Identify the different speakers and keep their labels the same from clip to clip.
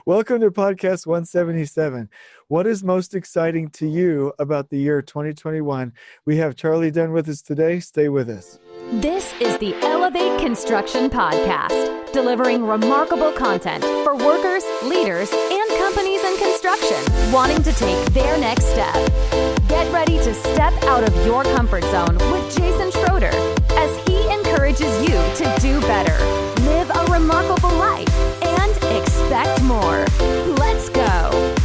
Speaker 1: Welcome to podcast 177. What is most exciting to you about the year 2021? We have Charlie Dunn with us today. Stay with us.
Speaker 2: This is the Elevate Construction Podcast, delivering remarkable content for workers, leaders, and companies in construction wanting to take their next step. Get ready to step out of your comfort zone with Jason Schroeder as he encourages you to do better, live a remarkable life, and expect more. Let's go.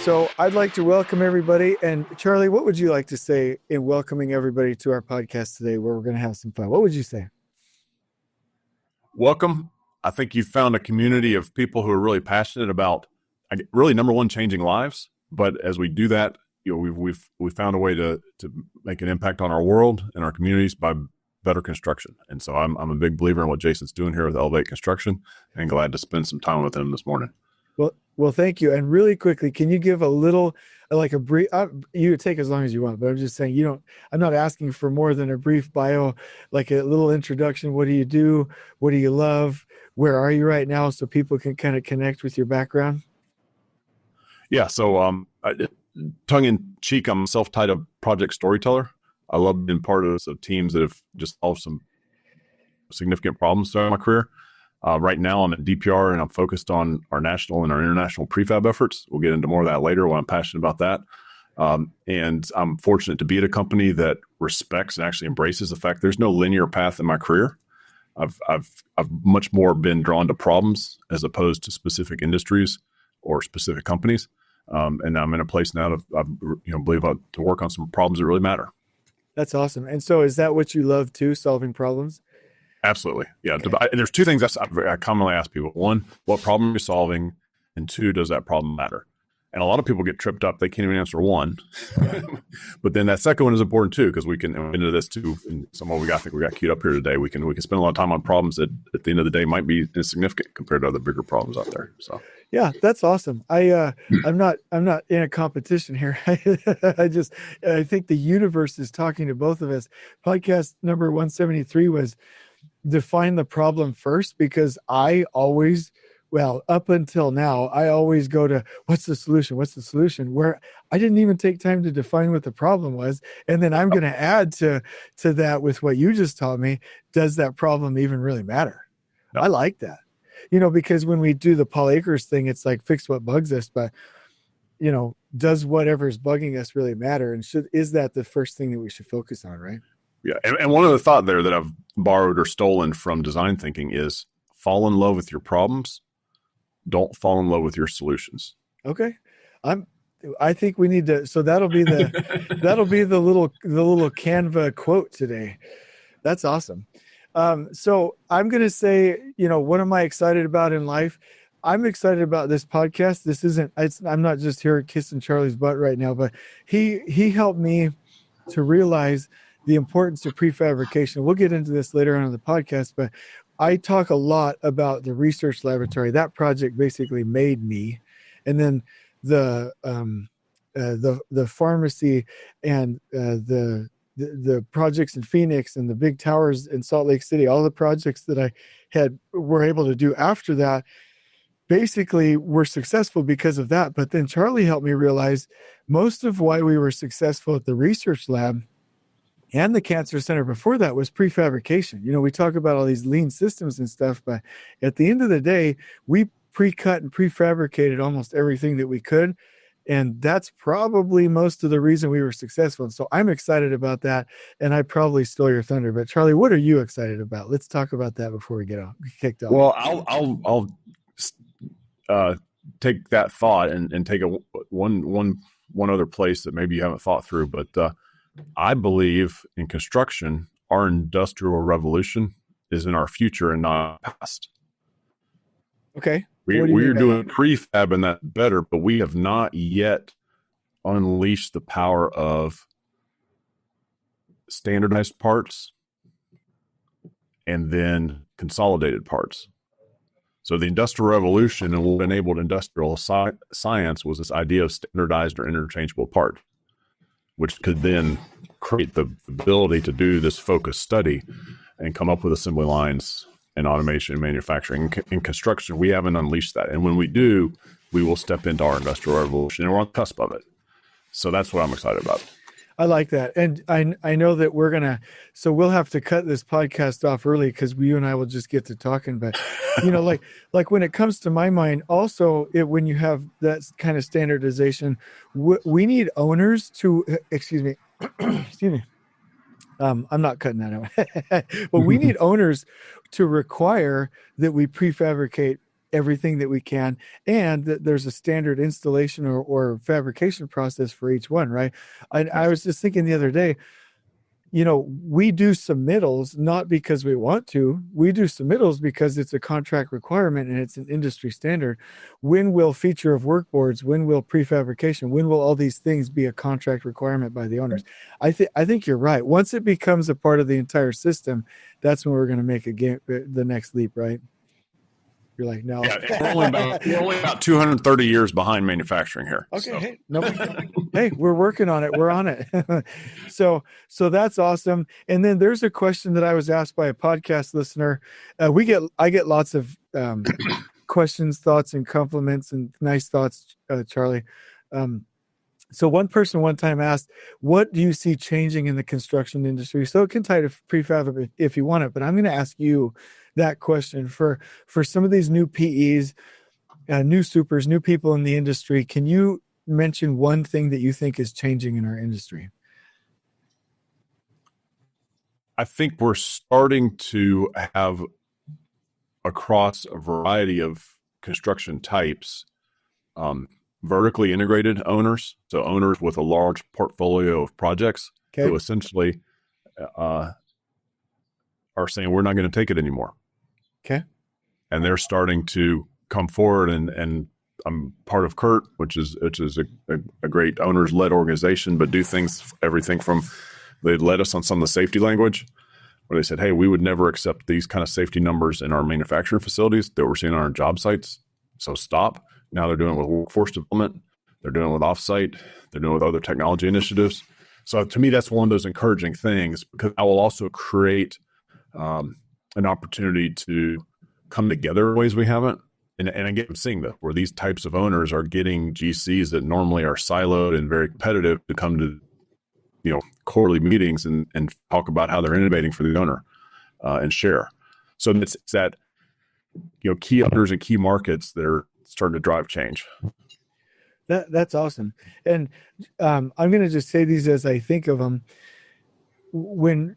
Speaker 1: So I'd like to welcome everybody. And Charlie, what would you like to say in welcoming everybody to our podcast today, where we're going to have some fun? What would you say?
Speaker 3: Welcome. I think you've found a community of people who are really passionate about really, number one, changing lives. But as we do that, we've found a way to make an impact on our world and our communities by better construction. And so I'm a big believer in what Jason's doing here with Elevate Construction, and glad to spend some time with him this morning.
Speaker 1: Well, thank you. And really quickly, can you give a little, like a brief, you take as long as you want, but I'm just saying, I'm not asking for more than a brief bio, like a little introduction. What do you do? What do you love? Where are you right now? So people can kind of connect with your background.
Speaker 3: Yeah. So, tongue in cheek, I'm a self-titled project storyteller. I love being part of teams that have just solved some significant problems throughout my career. Right now I'm at DPR and I'm focused on our national and our international prefab efforts. We'll get into more of that later when I'm passionate about that. And I'm fortunate to be at a company that respects and actually embraces the fact there's no linear path in my career. I've much more been drawn to problems as opposed to specific industries or specific companies. And I'm in a place now to work on some problems that really matter. That's awesome. And so is that what you love too, solving problems? Absolutely. Yeah. Okay. And there's two things I commonly ask people. One, what problem you're solving? And two, does that problem matter? And a lot of people get tripped up. They can't even answer one. But then that second one is important too, because we can into this too. And some of I think we got queued up here today. We can spend a lot of time on problems that at the end of the day might be insignificant compared to other bigger problems out there. So yeah, that's awesome. I'm not in a competition here. I think the universe is talking to both of us. Podcast number 173 was define the problem first, because up until now, I always go to what's the solution, where I didn't even take time to define what the problem was. And then I'm going to add to that with what you just taught me. Does that problem even really matter? No. I like that, because when we do the Paul Akers thing, it's like fix what bugs us, but does whatever's bugging us really matter? And is that the first thing that we should focus on? Right. Yeah. And one of the thought there that I've borrowed or stolen from design thinking is fall in love with your problems. Don't fall in love with your solutions. Okay. I think we need to, so that'll be the little Canva quote today. That's awesome. So I'm going to say, what am I excited about in life? I'm excited about this podcast. I'm not just here kissing Charlie's butt right now, but he helped me to realize the importance of prefabrication. We'll get into this later on in the podcast, but I talk a lot about the research laboratory. That project basically made me. And then the pharmacy and the projects in Phoenix and the big towers in Salt Lake City, all the projects that I were able to do after that, basically were successful because of that. But then Charlie helped me realize most of why we were successful at the research lab and the cancer center before that was prefabrication. We talk about all these lean systems and stuff, but at the end of the day, we pre-cut and prefabricated almost everything that we could. And that's probably most of the reason we were successful. And so I'm excited about that. And I probably stole your thunder, but Charlie, what are you excited about? Let's talk about that before we get kicked off. Well, I'll take that thought and take one other place that maybe you haven't thought through, but I believe in construction, our industrial revolution is in our future and not past. Okay. We're doing prefab and that better, but we have not yet unleashed the power of standardized parts and then consolidated parts. So the Industrial Revolution and what enabled industrial science was this idea of standardized or interchangeable part, which could then create the ability to do this focused study and come up with assembly lines and automation and manufacturing. In construction, we haven't unleashed that. And when we do, we will step into our industrial revolution, and we're on the cusp of it. So that's what I'm excited about.
Speaker 1: I like that. And I know that so we'll have to cut this podcast off early because you and I will just get to talking. But, like when it comes to my mind, also when you have that kind of standardization, we need owners to, excuse me, I'm not cutting that out, but we need owners to require that we prefabricate everything that we can, and that there's a standard installation or fabrication process for each one, right? I was just thinking the other day, we do submittals not because we want to. We do submittals because it's a contract requirement and it's an industry standard. When will feature of work boards? When will prefabrication? When will all these things be a contract requirement by the owners? I think you're right. Once it becomes a part of the entire system, that's when we're going to make the next leap, right? You're like, no.
Speaker 3: Yeah, we're only about 230 years behind manufacturing here.
Speaker 1: Okay.
Speaker 3: So.
Speaker 1: Hey, no, hey, we're working on it. We're on it. So that's awesome. And then there's a question that I was asked by a podcast listener. I get lots of questions, thoughts, and compliments and nice thoughts, Charlie. So one person one time asked, what do you see changing in the construction industry? So it can tie to prefab if you want it, but I'm going to ask you that question for some of these new PEs, new supers, new people in the industry. Can you mention one thing that you think is changing in our industry?
Speaker 3: I think we're starting to have, across a variety of construction types, vertically integrated owners. So owners with a large portfolio of projects who essentially are saying, we're not going to take it anymore.
Speaker 1: Okay.
Speaker 3: And they're starting to come forward, and I'm part of CURT, which is a great owners-led organization, but do everything from, they led us on some of the safety language where they said, hey, we would never accept these kind of safety numbers in our manufacturing facilities that we're seeing on our job sites. So stop. Now they're doing it with workforce development. They're doing it with offsite. They're doing it with other technology initiatives. So to me, that's one of those encouraging things, because I will also create an opportunity to come together in ways we haven't. And again, I'm seeing that where these types of owners are getting GCs that normally are siloed and very competitive to come to, quarterly meetings and talk about how they're innovating for the owner and share. So it's that, key owners and key markets that are starting to drive change.
Speaker 1: That's awesome. And I'm going to just say these as I think of them. When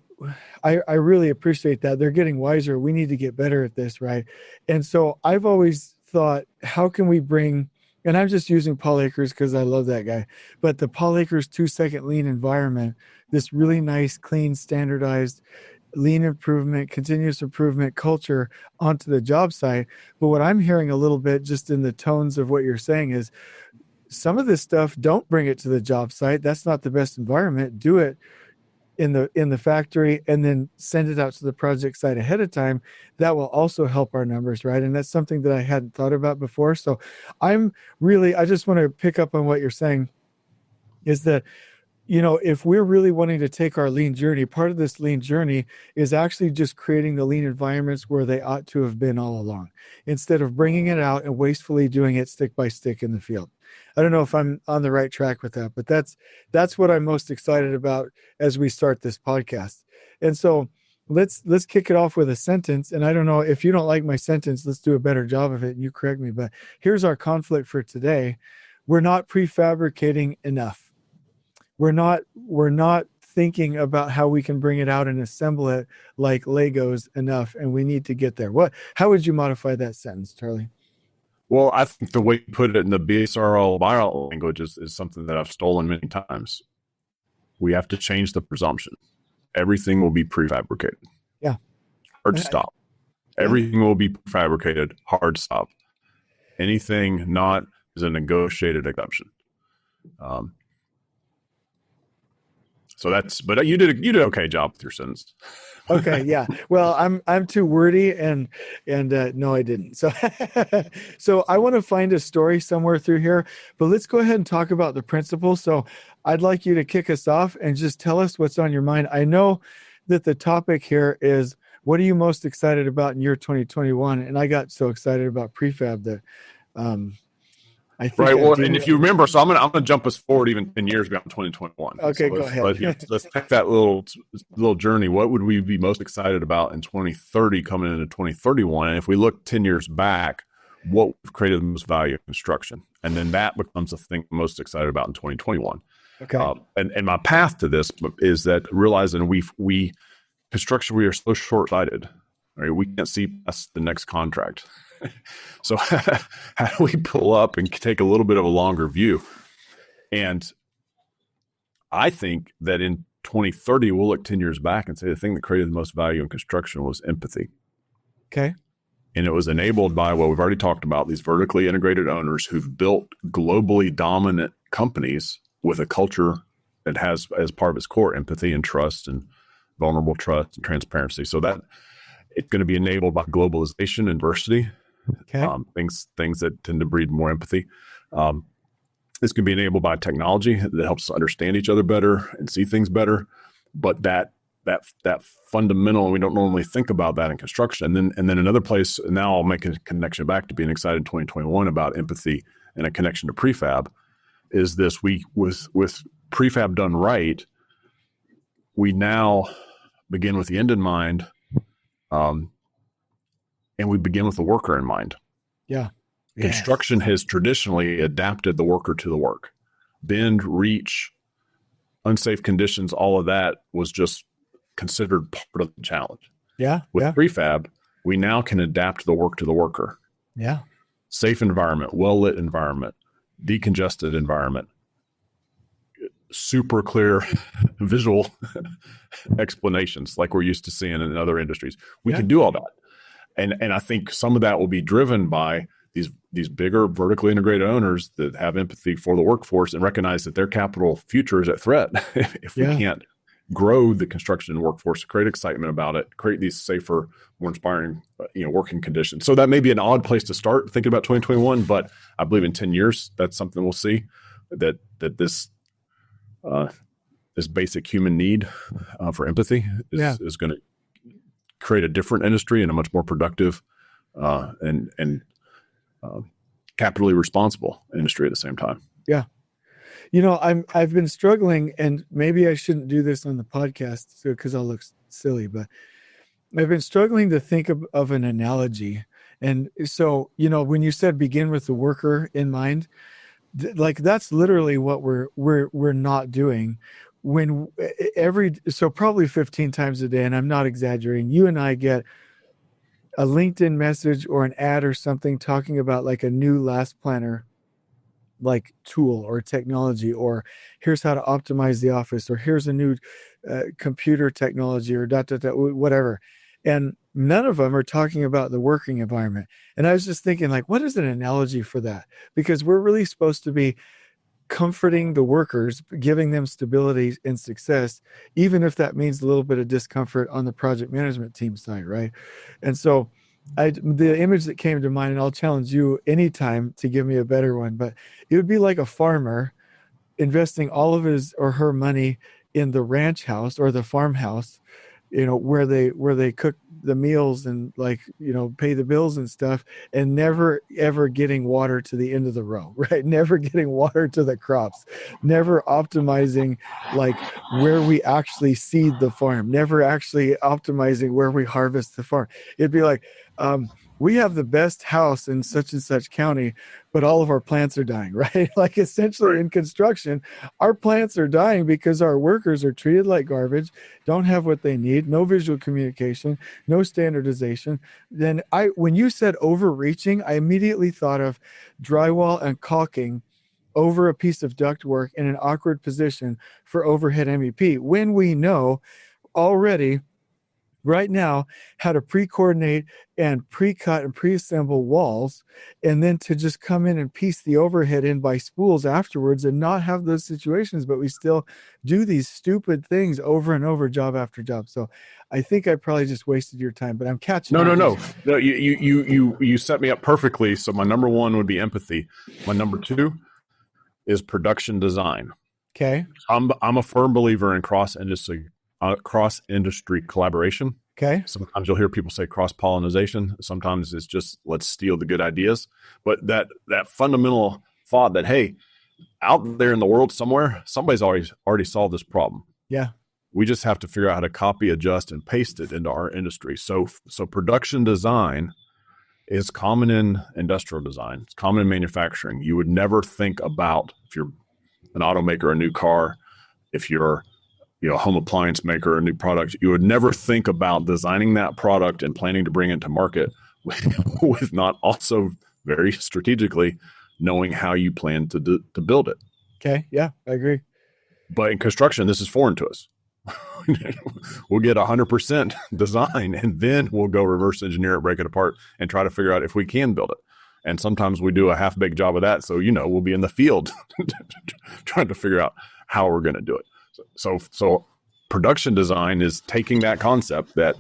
Speaker 1: I really appreciate that. They're getting wiser. We need to get better at this, right? And so I've always thought, how can we bring, and I'm just using Paul Akers because I love that guy, but the Paul Akers 2-second lean environment, this really nice, clean, standardized lean improvement, continuous improvement culture onto the job site. But what I'm hearing a little bit just in the tones of what you're saying is some of this stuff, don't bring it to the job site. That's not the best environment. Do it in the factory and then send it out to the project site ahead of time. That will also help our numbers, right? And that's something that I hadn't thought about before. So I just want to pick up on what you're saying is that, if we're really wanting to take our lean journey, part of this lean journey is actually just creating the lean environments where they ought to have been all along, instead of bringing it out and wastefully doing it stick by stick in the field. I don't know if I'm on the right track with that, but that's what I'm most excited about as we start this podcast. And so let's kick it off with a sentence. And I don't know if you don't like my sentence, let's do a better job of it. And you correct me, but here's our conflict for today. We're not prefabricating enough. We're not thinking about how we can bring it out and assemble it like Legos enough. And we need to get there. How would you modify that sentence, Charlie?
Speaker 3: Well, I think the way you put it in the BSRL bio language is something that I've stolen many times. We have to change the presumption. Everything will be prefabricated.
Speaker 1: Yeah.
Speaker 3: Hard stop. Everything will be prefabricated. Hard stop. Anything not is a negotiated exception. But you did an okay job with your sentence.
Speaker 1: Okay, yeah. Well, I'm too wordy and no, I didn't. So I want to find a story somewhere through here, but let's go ahead and talk about the principle. So I'd like you to kick us off and just tell us what's on your mind. I know that the topic here is what are you most excited about in year 2021? And I got so excited about prefab that I think
Speaker 3: right. Well, and if you remember, so I'm gonna jump us forward even 10 years beyond 2021.
Speaker 1: Okay,
Speaker 3: so
Speaker 1: go ahead.
Speaker 3: let's take that little journey. What would we be most excited about in 2030 coming into 2031? And if we look 10 years back, what created the most value in construction? And then that becomes the thing I'm most excited about in 2021.
Speaker 1: Okay.
Speaker 3: And my path to this is that realizing we construction, we are so short-sighted, right? We can't see past the next contract. So how do we pull up and take a little bit of a longer view? And I think that in 2030, we'll look 10 years back and say the thing that created the most value in construction was empathy.
Speaker 1: Okay.
Speaker 3: And it was enabled by what we've already talked about, these vertically integrated owners who've built globally dominant companies with a culture that has as part of its core empathy and trust and vulnerable trust and transparency. So that it's going to be enabled by globalization and diversity.
Speaker 1: Okay.
Speaker 3: Things that tend to breed more empathy. This can be enabled by technology that helps us understand each other better and see things better. But that fundamental, we don't normally think about that in construction. And then another place, now I'll make a connection back to being excited in 2021 about empathy and a connection to prefab, is this with prefab done right, we now begin with the end in mind, and we begin with the worker in mind.
Speaker 1: Yeah.
Speaker 3: Construction has traditionally adapted the worker to the work. Bend, reach, unsafe conditions, all of that was just considered part of the challenge.
Speaker 1: Yeah.
Speaker 3: With
Speaker 1: yeah.
Speaker 3: prefab, we now can adapt the work to the worker.
Speaker 1: Yeah.
Speaker 3: Safe environment, well-lit environment, decongested environment, super clear visual explanations like we're used to seeing in other industries. We can do all that. And I think some of that will be driven by these bigger vertically integrated owners that have empathy for the workforce and recognize that their capital future is at threat if we can't grow the construction workforce, create excitement about it, create these safer, more inspiring, working conditions. So that may be an odd place to start thinking about 2021, but I believe in 10 years, that's something we'll see, that this basic human need for empathy is going to create a different industry and a much more productive and capitally responsible industry at the same time.
Speaker 1: Yeah. I've been struggling, and maybe I shouldn't do this on the podcast because I'll look silly, but I've been struggling to think of an analogy. And so, when you said begin with the worker in mind, that's literally what we're not doing. So probably 15 times a day, and I'm not exaggerating, you and I get a LinkedIn message or an ad or something talking about like a new last planner like tool or technology, or here's how to optimize the office, or here's a new computer technology, or whatever. And none of them are talking about the working environment. And I was just thinking, like, what is an analogy for that? Because we're really supposed to be comforting the workers, giving them stability and success, even if that means a little bit of discomfort on the project management team side, right? And so the image that came to mind, and I'll challenge you anytime to give me a better one, but it would be like a farmer investing all of his or her money in the ranch house or the farmhouse, where they cook the meals and pay the bills and stuff, and never ever getting water to the end of the row, right? Never getting water to the crops, never optimizing like where we actually seed the farm, never actually optimizing where we harvest the farm. It'd be like, we have the best house in such and such county, but all of our plants are dying, right? Like essentially in construction, our plants are dying because our workers are treated like garbage, don't have what they need, no visual communication, no standardization. Then when you said overreaching, I immediately thought of drywall and caulking over a piece of ductwork in an awkward position for overhead MEP, when we know already right now how to pre-coordinate and pre-cut and pre-assemble walls, and then to just come in and piece the overhead in by spools afterwards and not have those situations, but we still do these stupid things over and over, job after job. So I think I probably just wasted your time, but I'm catching up.
Speaker 3: No. You set me up perfectly. So my number one would be empathy. My number two is production design.
Speaker 1: Okay.
Speaker 3: I'm a firm believer in cross industry collaboration.
Speaker 1: Okay.
Speaker 3: Sometimes you'll hear people say cross-pollination. Sometimes it's just let's steal the good ideas. But that fundamental thought that, hey, out there in the world somewhere, somebody's already solved this problem.
Speaker 1: Yeah.
Speaker 3: We just have to figure out how to copy, adjust, and paste it into our industry. So production design is common in industrial design. It's common in manufacturing. You would never think about, if you're an automaker, a new car, if you're a home appliance maker, a new product, you would never think about designing that product and planning to bring it to market with not also very strategically knowing how you plan to build it.
Speaker 1: Okay. Yeah, I agree.
Speaker 3: But in construction, this is foreign to us. We'll get 100% design, and then we'll go reverse engineer it, break it apart, and try to figure out if we can build it. And sometimes we do a half-baked job of that. So, we'll be in the field trying to figure out how we're going to do it. So production design is taking that concept that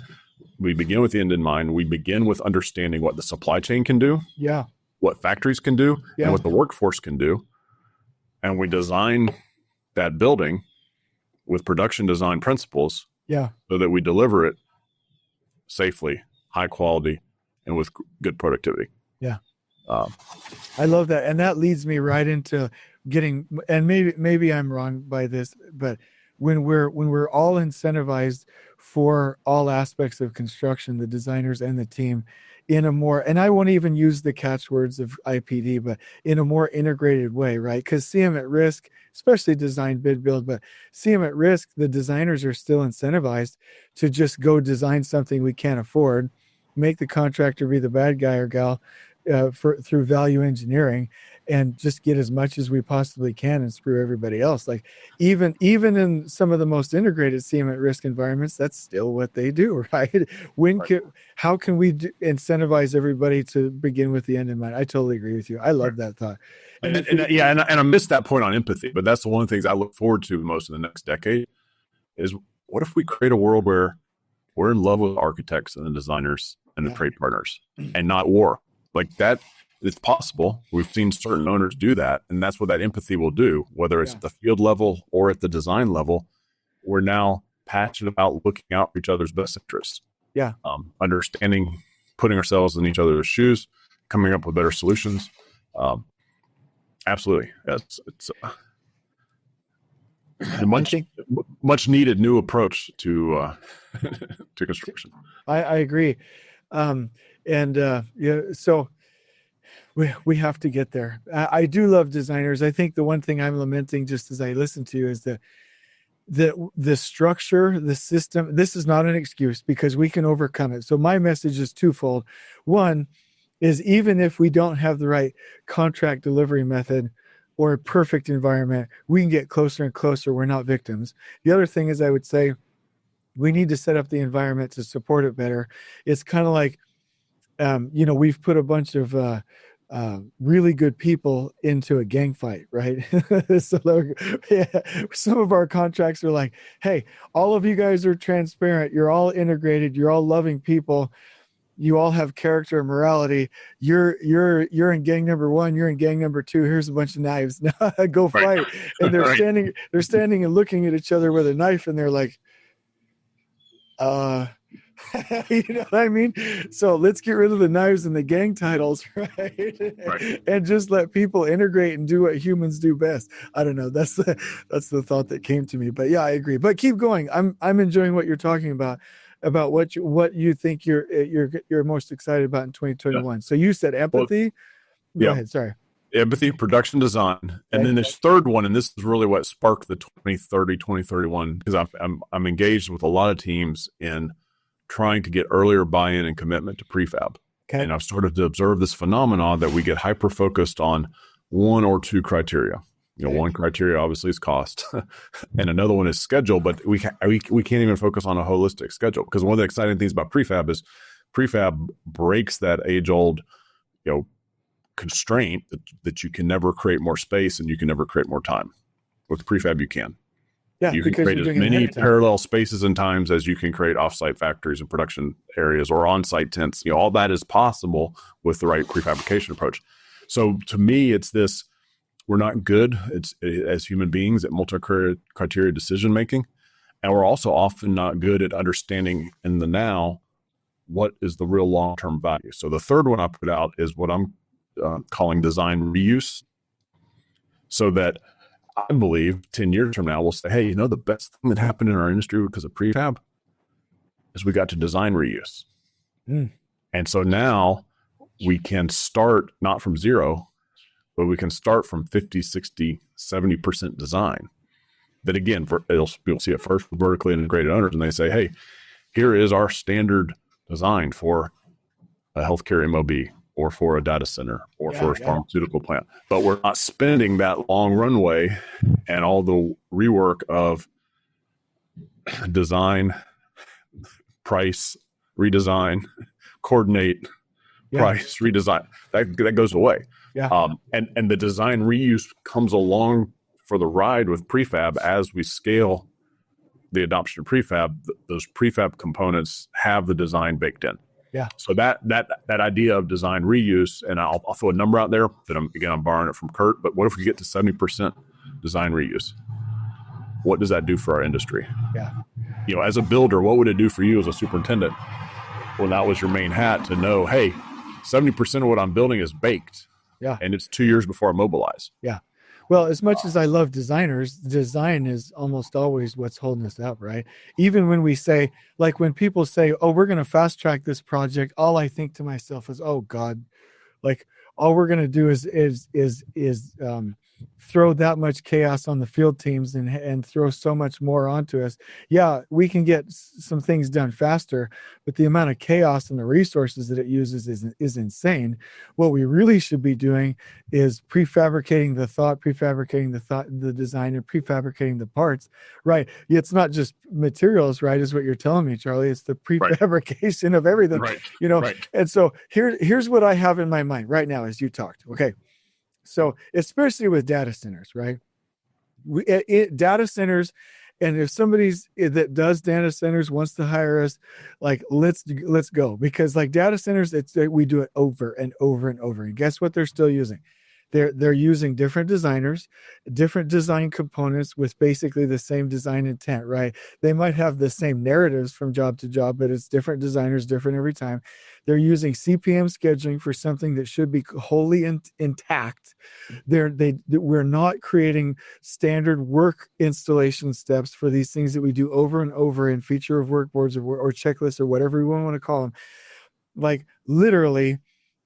Speaker 3: we begin with the end in mind. We begin with understanding what the supply chain can do,
Speaker 1: Yeah.
Speaker 3: what factories can do,
Speaker 1: Yeah.
Speaker 3: and what the workforce can do. And we design that building with production design principles,
Speaker 1: Yeah.
Speaker 3: so that we deliver it safely, high quality, and with good productivity.
Speaker 1: Yeah. I love that. And that leads me right into getting, and maybe I'm wrong by this, but when we're all incentivized for all aspects of construction, the designers and the team, in a more, and I won't even use the catchwords of IPD, but in a more integrated way, right? Because CM at risk, especially design, bid, build, but CM at risk, the designers are still incentivized to just go design something we can't afford, make the contractor be the bad guy or gal through value engineering, and just get as much as we possibly can and screw everybody else. Like even in some of the most integrated CM at risk environments, that's still what they do, right? How can we incentivize everybody to begin with the end in mind? I totally agree with you. I love that thought.
Speaker 3: And I missed that point on empathy, but that's one of the things I look forward to most in the next decade is, what if we create a world where we're in love with architects and the designers and the trade partners and not war? Like that, it's possible. We've seen certain owners do that, and that's what that empathy will do, whether it's at the field level or at the design level. We're now passionate about looking out for each other's best interests.
Speaker 1: Yeah.
Speaker 3: Understanding, putting ourselves in each other's shoes, coming up with better solutions. Absolutely. It's a much needed new approach to construction.
Speaker 1: I agree. So we have to get there. I do love designers. I think the one thing I'm lamenting, just as I listen to you, is the structure, the system. This is not an excuse, because we can overcome it. So my message is twofold. One is, even if we don't have the right contract delivery method or a perfect environment, we can get closer and closer. We're not victims. The other thing is, I would say, we need to set up the environment to support it better. It's kind of like, we've put a bunch of really good people into a gang fight, right? So some of our contracts are like, hey, all of you guys are transparent. You're all integrated. You're all loving people. You all have character and morality. You're in gang number 1. You're in gang number 2. Here's a bunch of knives. Now go fight. Right. And they're standing and looking at each other with a knife, and they're like, you know what I mean? So let's get rid of the knives and the gang titles, right? And just let people integrate and do what humans do best. I don't know. That's the thought that came to me. But yeah, I agree. But keep going. I'm enjoying what you're talking about what you think you're most excited about in 2021. Yeah. So you said empathy. Go ahead. Sorry.
Speaker 3: Empathy, production design, and then this third one, and this is really what sparked the 2030, 2031, because I'm engaged with a lot of teams in trying to get earlier buy-in and commitment to prefab. Okay. And I've started to observe this phenomenon that we get hyper-focused on one or two criteria. One criteria obviously is cost, and another one is schedule, but we can't even focus on a holistic schedule, because one of the exciting things about prefab is prefab breaks that age-old, constraint that you can never create more space and you can never create more time. With prefab, you can. Yeah, you can create as many parallel spaces and times as you can create offsite factories and production areas or on-site tents. All that is possible with the right prefabrication approach. So to me, it's this: we're not good as human beings at multi-criteria decision making, And we're also often not good at understanding in the now what is the real long-term value. So the third one I put out is what I'm calling design reuse. So that I believe 10 years from now, we'll say, hey, the best thing that happened in our industry because of prefab is we got to design reuse. And so now we can start not from zero, but we can start from 50, 60, 70% design. That again, you'll see it first with vertically integrated owners, and they say, hey, here is our standard design for a healthcare MOB or for a data center or for a pharmaceutical plant. But we're not spending that long runway and all the rework of design, price, redesign, coordinate, price, redesign. That goes away. And the design reuse comes along for the ride with prefab as we scale the adoption of prefab. Those prefab components have the design baked in. So that idea of design reuse, and I'll throw a number out there that I'm borrowing it from Kurt, but what if we get to 70% design reuse? What does that do for our industry? As a builder, what would it do for you as a superintendent? Well, that was your main hat to know, hey, 70% of what I'm building is baked. And it's 2 years before I mobilize.
Speaker 1: Well, as much as I love designers, design is almost always what's holding us up, right? Even when we say, like when people say, oh, we're going to fast track this project, all I think to myself is, oh God, like all we're going to do is throw that much chaos on the field teams and throw so much more onto us. Yeah, we can get some things done faster, but the amount of chaos and the resources that it uses is insane. What we really should be doing is prefabricating the thought, the design, and prefabricating the parts, right? It's not just materials, right, is what you're telling me, Charlie. It's the prefabrication of everything, And so here's what I have in my mind right now as you talked, okay? So especially with data centers, right? Data centers, and if somebody's that does data centers wants to hire us, like let's go, because like data centers, we do it over and over and over. And guess what they're still using? They're using different designers, different design components with basically the same design intent, right? They might have the same narratives from job to job, but it's different designers, different every time. They're using CPM scheduling for something that should be wholly intact. We're not creating standard work installation steps for these things that we do over and over in feature of work boards or checklists or whatever we want to call them. Like literally,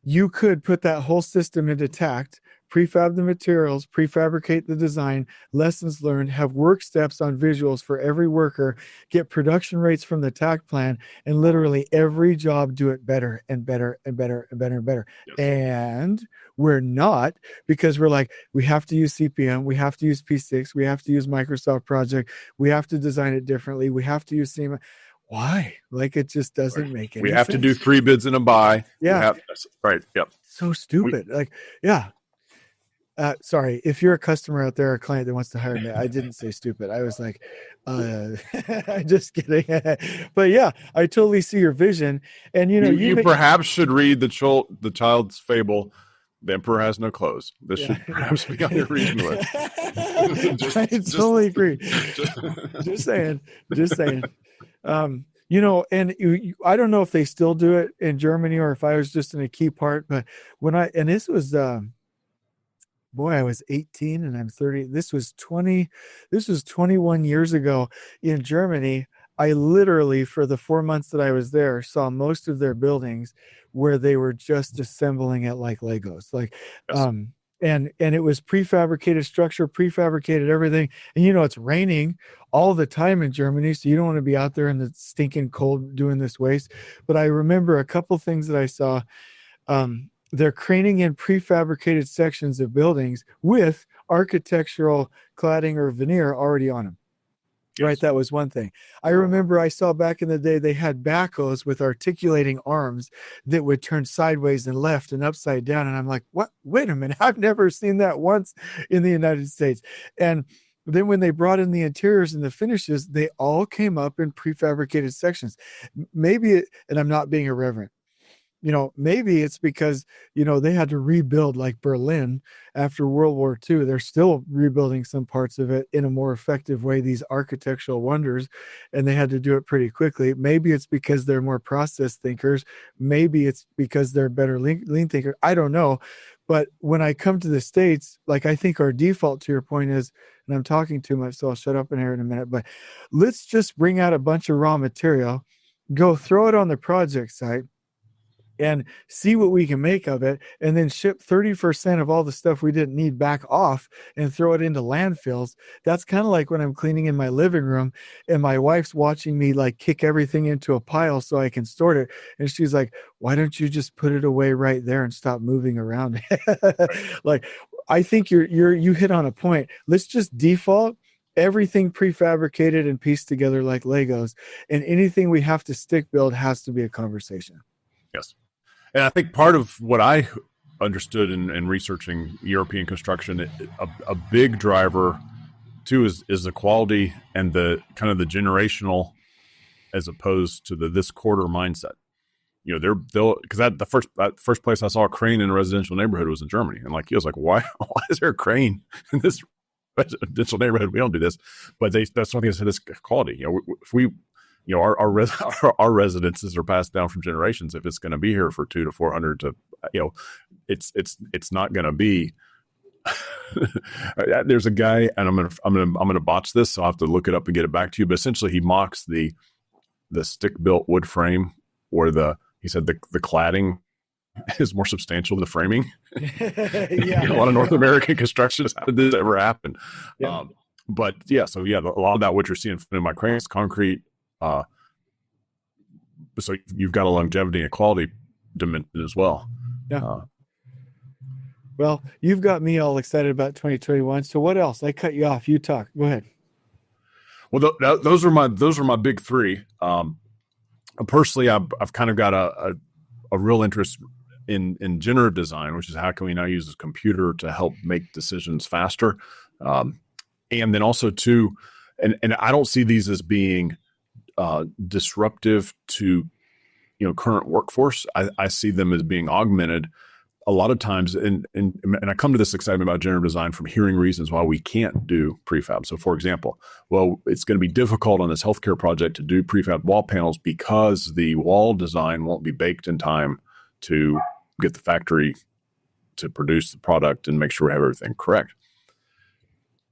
Speaker 1: you could put that whole system into tact, prefab the materials, prefabricate the design, lessons learned, have work steps on visuals for every worker, get production rates from the TAC plan, and literally every job do it better and better and better and better and better. And we're not, because we're like, we have to use CPM, we have to use P6, we have to use Microsoft Project, we have to design it differently, we have to use SEMA. Why? Like it just doesn't make any sense.
Speaker 3: We have to do 3 bids and a buy.
Speaker 1: So stupid. Sorry, if you're a customer out there, a client that wants to hire me, I didn't say stupid. I was like, just kidding. But yeah, I totally see your vision. And you
Speaker 3: perhaps should read the child's fable. The emperor has no clothes. This should perhaps be on your reading list.
Speaker 1: I totally agree. Just saying. And I don't know if they still do it in Germany or if I was just in a key part, but this was, I was 18 and I'm 30. This was 21 years ago in Germany. I literally, for the 4 months that I was there, saw most of their buildings where they were just assembling it like Legos, and it was prefabricated structure, prefabricated everything. And it's raining all the time in Germany, so you don't want to be out there in the stinking cold doing this waste. But I remember a couple things that I saw. They're craning in prefabricated sections of buildings with architectural cladding or veneer already on them. Right, that was one thing. I remember I saw back in the day they had backhoes with articulating arms that would turn sideways and left and upside down. And I'm like, what? Wait a minute. I've never seen that once in the United States. And then when they brought in the interiors and the finishes, they all came up in prefabricated sections. And I'm not being irreverent. maybe it's because, they had to rebuild like Berlin after World War II. They're still rebuilding some parts of it in a more effective way, these architectural wonders, and they had to do it pretty quickly. Maybe it's because they're more process thinkers. Maybe it's because they're better lean thinkers. I don't know. But when I come to the States, like, I think our default, to your point, is, and I'm talking too much, so I'll shut up in here in a minute, but let's just bring out a bunch of raw material, go throw it on the project site, and see what we can make of it, and then ship 30% of all the stuff we didn't need back off and throw it into landfills. That's kind of like when I'm cleaning in my living room and my wife's watching me like kick everything into a pile so I can store it. And she's like, why don't you just put it away right there and stop moving around? Like, I think you hit on a point. Let's just default everything prefabricated and pieced together like Legos, and anything we have to stick build has to be a conversation.
Speaker 3: Yes. And I think part of what I understood in researching European construction, a big driver too is the quality and the kind of the generational, as opposed to this quarter mindset. They'll because the first place I saw a crane in a residential neighborhood was in Germany, and like, he was like, why is there a crane in this residential neighborhood? We don't do this, but that's one thing I said is quality. If we our residences are passed down from generations. If it's going to be here for 200 to 400 to, it's not going to be. There's a guy, and I'm gonna botch this, so I'll have to look it up and get it back to you. But essentially, he mocks the stick built wood frame, where he said the cladding is more substantial than the framing.
Speaker 1: Yeah.
Speaker 3: A lot of North American construction. How did this ever happen?
Speaker 1: Yeah.
Speaker 3: But yeah, so yeah, a lot of that what you're seeing in my cranes, concrete. So you've got a longevity and quality dimension as well.
Speaker 1: Yeah. Well, you've got me all excited about 2021. So what else? I cut you off. You talk. Go ahead.
Speaker 3: Well, those are my big three. Personally, I've kind of got a real interest in generative design, which is how can we now use a computer to help make decisions faster, and then also too, and I don't see these as being disruptive to current workforce. I see them as being augmented a lot of times, and I come to this excitement about generative design from hearing reasons why we can't do prefab. So for example, well, it's going to be difficult on this healthcare project to do prefab wall panels because the wall design won't be baked in time to get the factory to produce the product and make sure we have everything correct.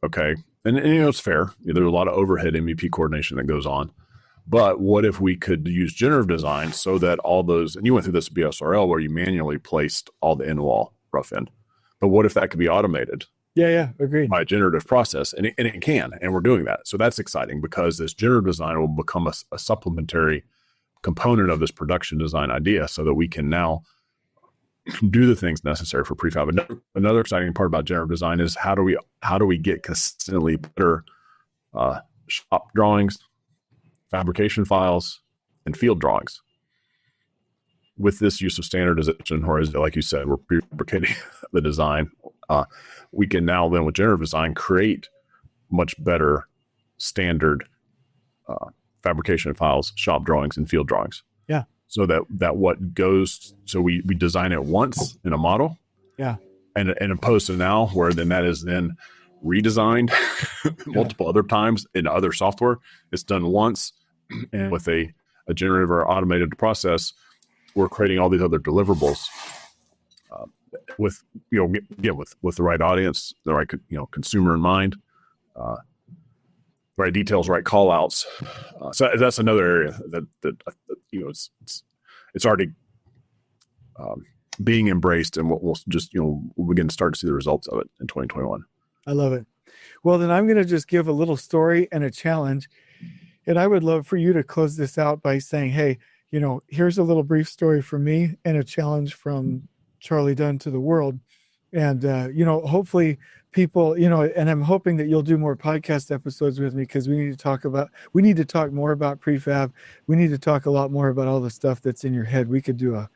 Speaker 3: Okay. And it's fair. There's a lot of overhead MVP coordination that goes on. But what if we could use generative design so that all those, and you went through this BSRL where you manually placed all the end wall rough end, but what if that could be automated?
Speaker 1: Yeah, agreed.
Speaker 3: By a generative process, and it can, and we're doing that. So that's exciting because this generative design will become a supplementary component of this production design idea so that we can now do the things necessary for prefab. Another exciting part about generative design is how do we get consistently better shop drawings, fabrication files, and field drawings. With this use of standardization, or as like you said, we're prefabricating the design, we can now then with generative design create much better standard fabrication files, shop drawings, and field drawings.
Speaker 1: Yeah. So
Speaker 3: that what goes, so we design it once in a model.
Speaker 1: Yeah.
Speaker 3: And opposed to now where then that is then redesigned multiple other times in other software. It's done once, and with a generative or automated process, we're creating all these other deliverables with with the right audience, the right consumer in mind, right details, right call outs. So that's another area that it's already being embraced, and we'll just we'll begin to start to see the results of it in 2021.
Speaker 1: I love it. Well, then I'm going to just give a little story and a challenge. And I would love for you to close this out by saying, hey, here's a little brief story from me and a challenge from Charlie Dunn to the world. And, hopefully people, and I'm hoping that you'll do more podcast episodes with me because we need to talk more about prefab. We need to talk a lot more about all the stuff that's in your head. We could do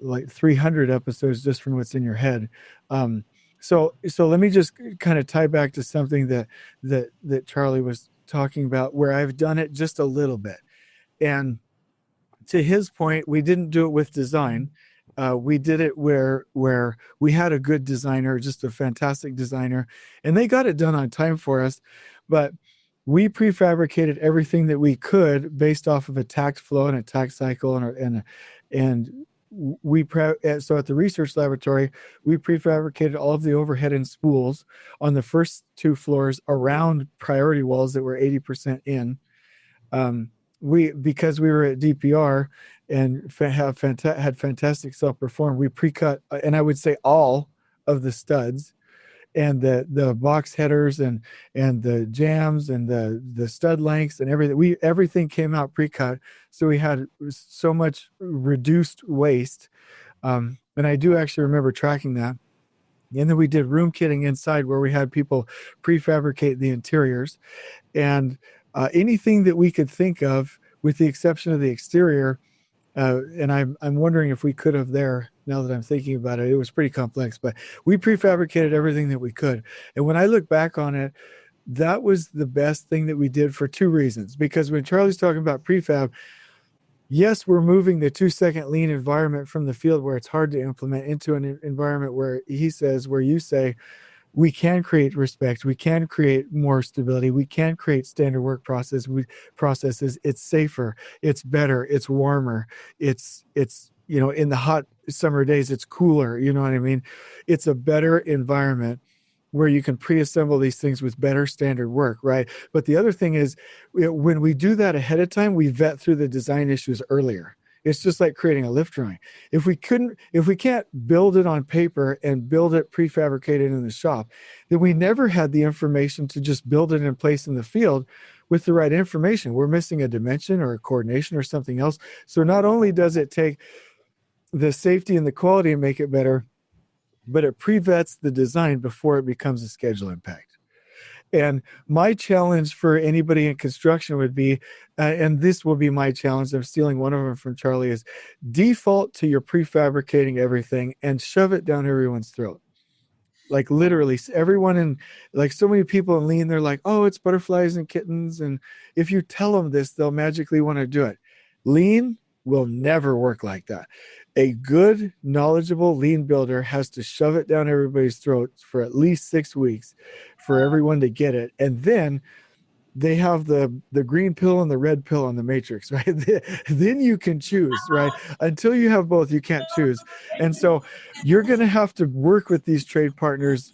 Speaker 1: like 300 episodes just from what's in your head. So let me just kind of tie back to something that Charlie was talking about, where I've done it just a little bit. And to his point, we didn't do it with design. we did it where we had a good designer, just a fantastic designer, and they got it done on time for us. But we prefabricated everything that we could based off of a tact flow and a tact cycle, and so at the research laboratory, we prefabricated all of the overhead and spools on the first 2 floors around priority walls that were 80% in. Because we were at DPR and had fantastic self-perform, we pre-cut, and I would say all of the studs and the box headers and the jams and the stud lengths and everything came out pre-cut. So we had so much reduced waste. And I do actually remember tracking that. And then we did room kitting inside where we had people prefabricate the interiors, and anything that we could think of, with the exception of the exterior. And I'm wondering if we could have there, now that I'm thinking about it. It was pretty complex, but we prefabricated everything that we could. And when I look back on it, that was the best thing that we did for 2 reasons. Because when Charlie's talking about prefab, yes, we're moving the 2-second lean environment from the field where it's hard to implement into an environment where where you say, we can create respect, we can create more stability, we can create standard work processes. It's safer, it's better, it's warmer, it's in the hot summer days, it's cooler. You know what I mean? It's a better environment where you can pre-assemble these things with better standard work, right? But the other thing is, when we do that ahead of time, we vet through the design issues earlier. It's just like creating a lift drawing. If we can't build it on paper and build it prefabricated in the shop, then we never had the information to just build it in place in the field with the right information. We're missing a dimension or a coordination or something else. So not only does it take the safety and the quality and make it better, but it pre-vets the design before it becomes a schedule impact. And my challenge for anybody in construction would be, and this will be my challenge, I'm stealing one of them from Charlie, is default to your prefabricating everything and shove it down everyone's throat. Like literally everyone in, like so many people in lean, they're like, oh, it's butterflies and kittens. And if you tell them this, they'll magically want to do it. Lean will never work like that. A good, knowledgeable lean builder has to shove it down everybody's throats for at least 6 weeks for everyone to get it. And then they have the green pill and the red pill on the matrix, right? Then you can choose, right? Until you have both, you can't choose. And so you're going to have to work with these trade partners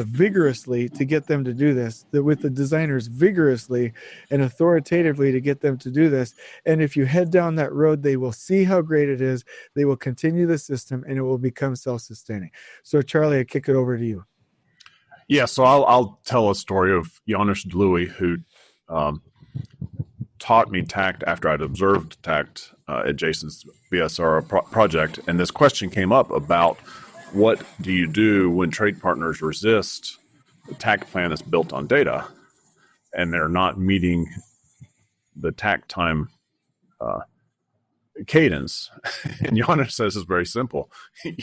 Speaker 1: vigorously to get them to do this, with the designers vigorously and authoritatively to get them to do this. And if you head down that road, they will see how great it is. They will continue the system and it will become self-sustaining. So Charlie, I kick it over to you.
Speaker 3: Yeah, so I'll tell a story of Janusz Dluy, who taught me tact after I'd observed tact at Jason's BSRL project. And this question came up about, what do you do when trade partners resist the tact plan that's built on data and they're not meeting the tact time cadence? And Janusz says it's very simple.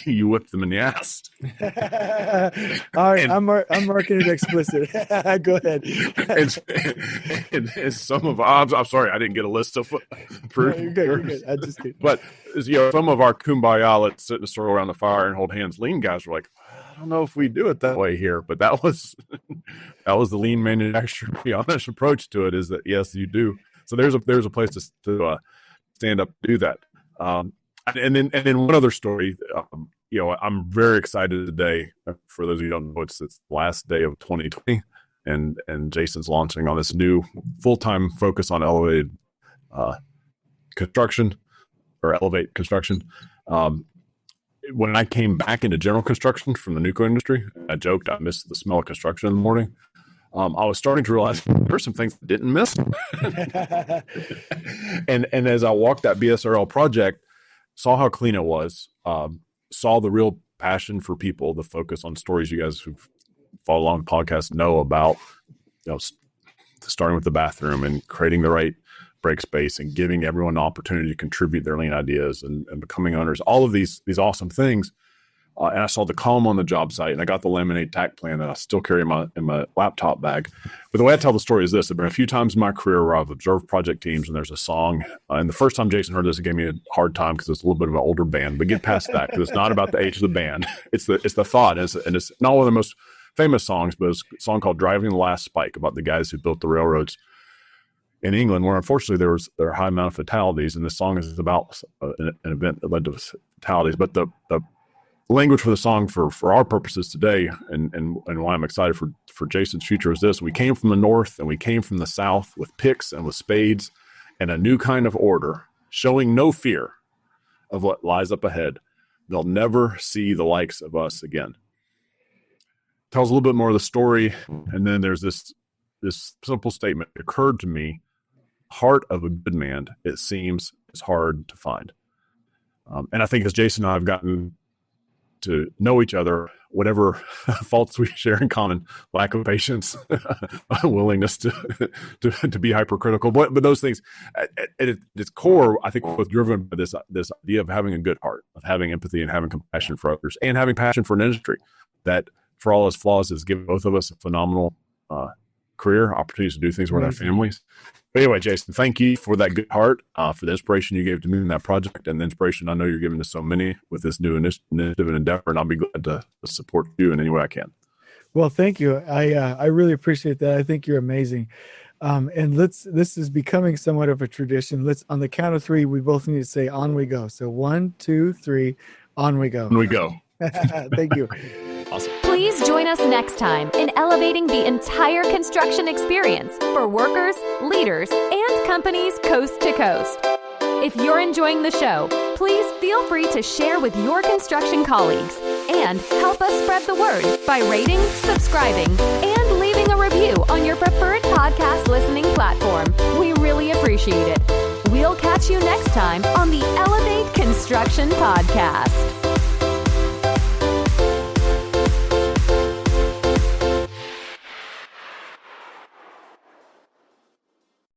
Speaker 3: You whip them in the ass.
Speaker 1: All right, I'm marking it explicit. Go ahead.
Speaker 3: And some of I'm sorry, I didn't get a list of proof.
Speaker 1: No, you're good. I just did.
Speaker 3: But some of our kumbaya, let's sit in a circle around the fire and hold hands lean guys were like, I don't know if we do it that way here. But that was the lean manufacturer Janusz approach to it, is that yes, you do. So there's a place to stand up to do that. And then one other story, I'm very excited today. For those of you who don't know, it's the last day of 2020, and Jason's launching on this new full-time focus on elevated construction, or elevate construction. When I came back into general construction from the nuclear industry, I joked I missed the smell of construction in the morning. I was starting to realize there were some things I didn't miss. and as I walked that BSRL project, saw how clean it was, saw the real passion for people, the focus on stories you guys who follow along the podcast know about, starting with the bathroom and creating the right break space and giving everyone an opportunity to contribute their lean ideas and becoming owners, all of these awesome things. and I saw the column on the job site, and I got the laminate tack plan that I still carry in my laptop bag. But the way I tell the story is this: there've been a few times in my career where I've observed project teams, and there's a song. And the first time Jason heard this, it gave me a hard time because it's a little bit of an older band. But get past that, because it's not about the age of the band. It's the thought, and it's not one of the most famous songs, but it's a song called "Driving the Last Spike" about the guys who built the railroads in England, where unfortunately there were a high amount of fatalities. And this song is about an event that led to fatalities. But the language for the song for our purposes today, and why I'm excited for Jason's future is this: we came from the north and we came from the south with picks and with spades and a new kind of order, showing no fear of what lies up ahead. They'll never see the likes of us again. Tells a little bit more of the story, and then there's this simple statement: it occurred to me, heart of a good man, it seems, is hard to find. And I think as Jason and I have gotten to know each other, whatever faults we share in common, lack of patience, willingness to be hypercritical, but those things at its core, I think we're driven by this idea of having a good heart, of having empathy and having compassion for others, and having passion for an industry that, for all its flaws, has given both of us a phenomenal career, opportunities to do things with our families. But anyway, Jason, thank you for that good heart, for the inspiration you gave to me in that project, and the inspiration I know you're giving to so many with this new initiative and endeavor. And I'll be glad to support you in any way I can.
Speaker 1: Well, thank you. I really appreciate that. I think you're amazing. And this is becoming somewhat of a tradition. On the count of three, we both need to say "on we go." So 1, 2, 3, on we go.
Speaker 3: On we go.
Speaker 1: Thank you.
Speaker 3: Awesome.
Speaker 2: Please join us next time in elevating the entire construction experience for workers, leaders, and companies coast to coast. If you're enjoying the show, please feel free to share with your construction colleagues and help us spread the word by rating, subscribing, and leaving a review on your preferred podcast listening platform. We really appreciate it. We'll catch you next time on the Elevate Construction Podcast.